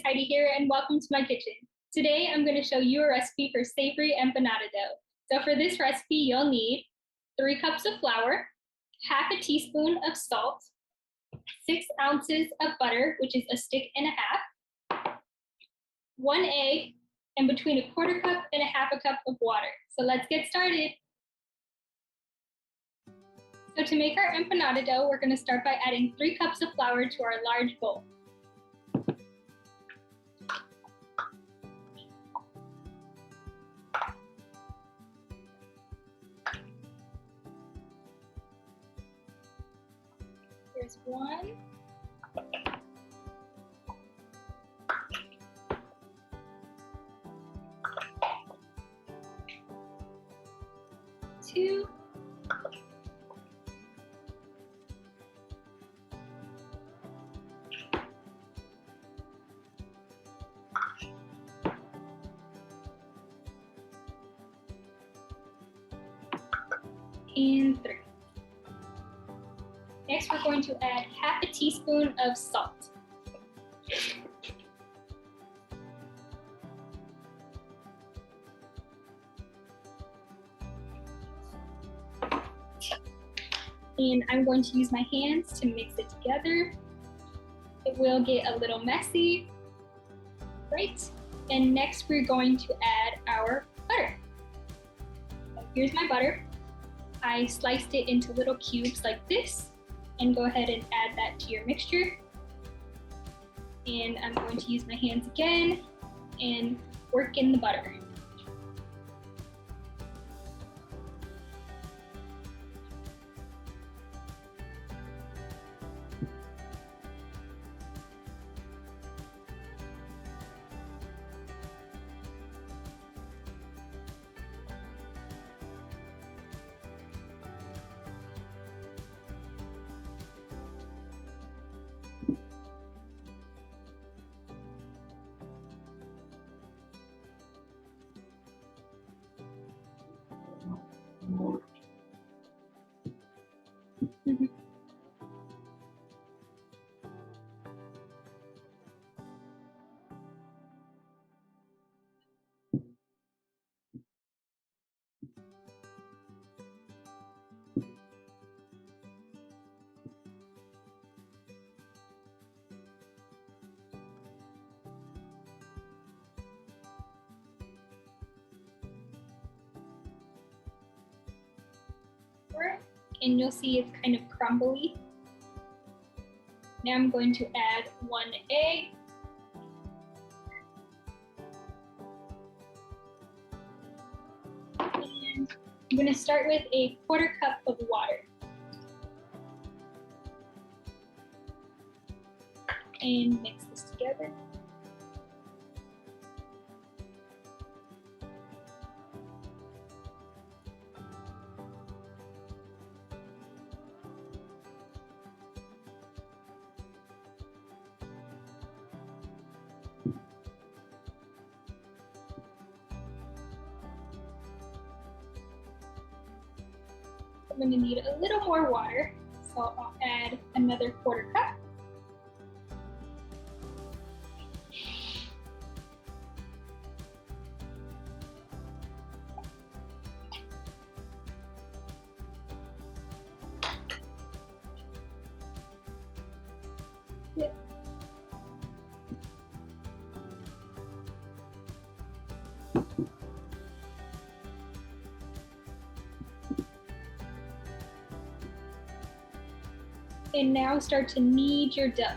Heidi here, and welcome to my kitchen. Today, I'm going to show you a recipe for savory empanada dough. So for this recipe, you'll need 3 cups of flour, half a teaspoon of salt, 6 ounces of butter, which is a stick and a half, 1 egg, and between a 1/4 cup and a 1/2 cup of water. So let's get started. So to make our empanada dough, we're going to start by adding 3 cups of flour to our large bowl. Here's 1. 2. And 3. Next, we're going to add half a teaspoon of salt. And I'm going to use my hands to mix it together. It will get a little messy, right? And next, we're going to add our butter. So here's my butter. I sliced it into little cubes like this, and go ahead and add that to your mixture. And I'm going to use my hands again and work in the butter. And you'll see it's kind of crumbly. Now I'm going to add 1 egg. And I'm going to start with a 1/4 cup of water. And mix this together. I'm going to need a little more water, so I'll add another 1/4 cup. Yep. And now start to knead your dough.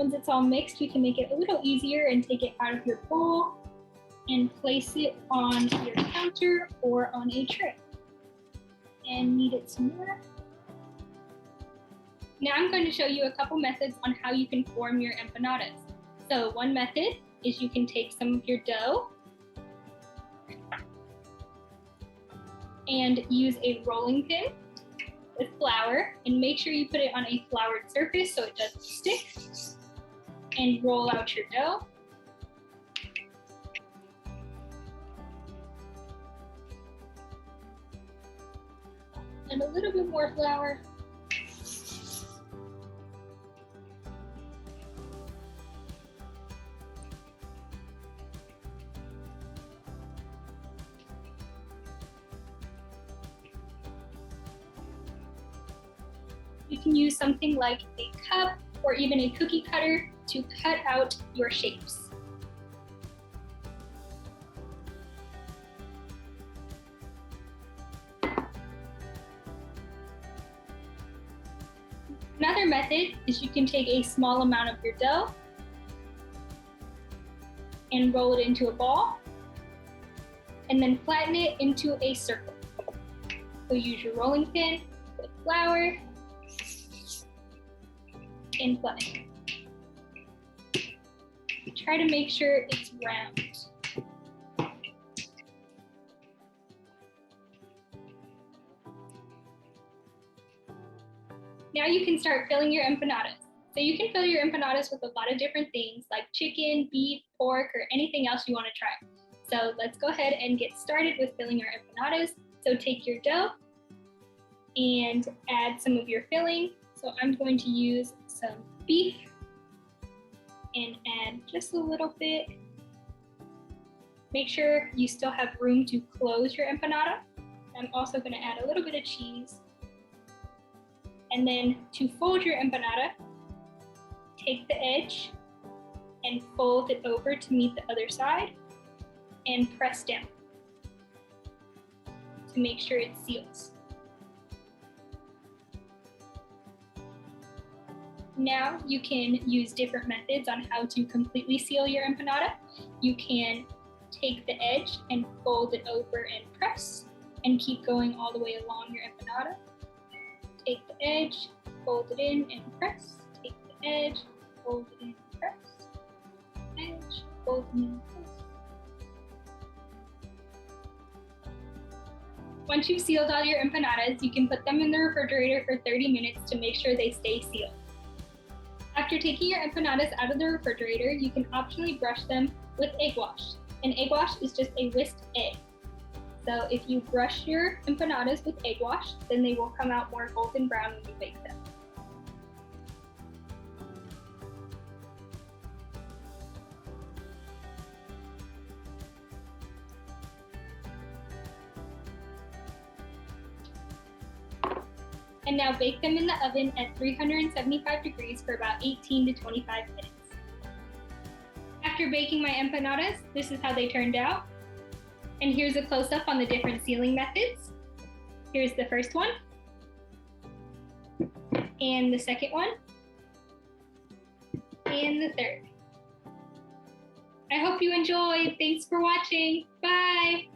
Once it's all mixed, you can make it a little easier and take it out of your bowl and place it on your counter or on a tray. And knead it some more. Now I'm going to show you a couple methods on how you can form your empanadas. So one method is you can take some of your dough and use a rolling pin with flour, and make sure you put it on a floured surface so it doesn't stick, and roll out your dough. And a little bit more flour. You can use something like a cup or even a cookie cutter to cut out your shapes. Another method is you can take a small amount of your dough and roll it into a ball, and then flatten it into a circle. So use your rolling pin with flour and flatten. Try to make sure it's round. Now you can start filling your empanadas. So you can fill your empanadas with a lot of different things like chicken, beef, pork, or anything else you want to try. So let's go ahead and get started with filling our empanadas. So take your dough and add some of your filling. So I'm going to use some beef and add just a little bit. Make sure you still have room to close your empanada. I'm also going to add a little bit of cheese. And then to fold your empanada, take the edge and fold it over to meet the other side and press down to make sure it seals. Now you can use different methods on how to completely seal your empanada. You can take the edge and fold it over and press and keep going all the way along your empanada. Take the edge, fold it in and press. Take the edge, fold it in and press. Edge, fold it in and press. Once you've sealed all your empanadas, you can put them in the refrigerator for 30 minutes to make sure they stay sealed. After taking your empanadas out of the refrigerator, you can optionally brush them with egg wash. An egg wash is just a whisked egg. So if you brush your empanadas with egg wash, then they will come out more golden brown when you bake them. And now bake them in the oven at 375 degrees for about 18 to 25 minutes. After baking my empanadas, this is how they turned out. And here's a close-up on the different sealing methods. Here's the first one, and the second one, and the third. I hope you enjoyed. Thanks for watching. Bye.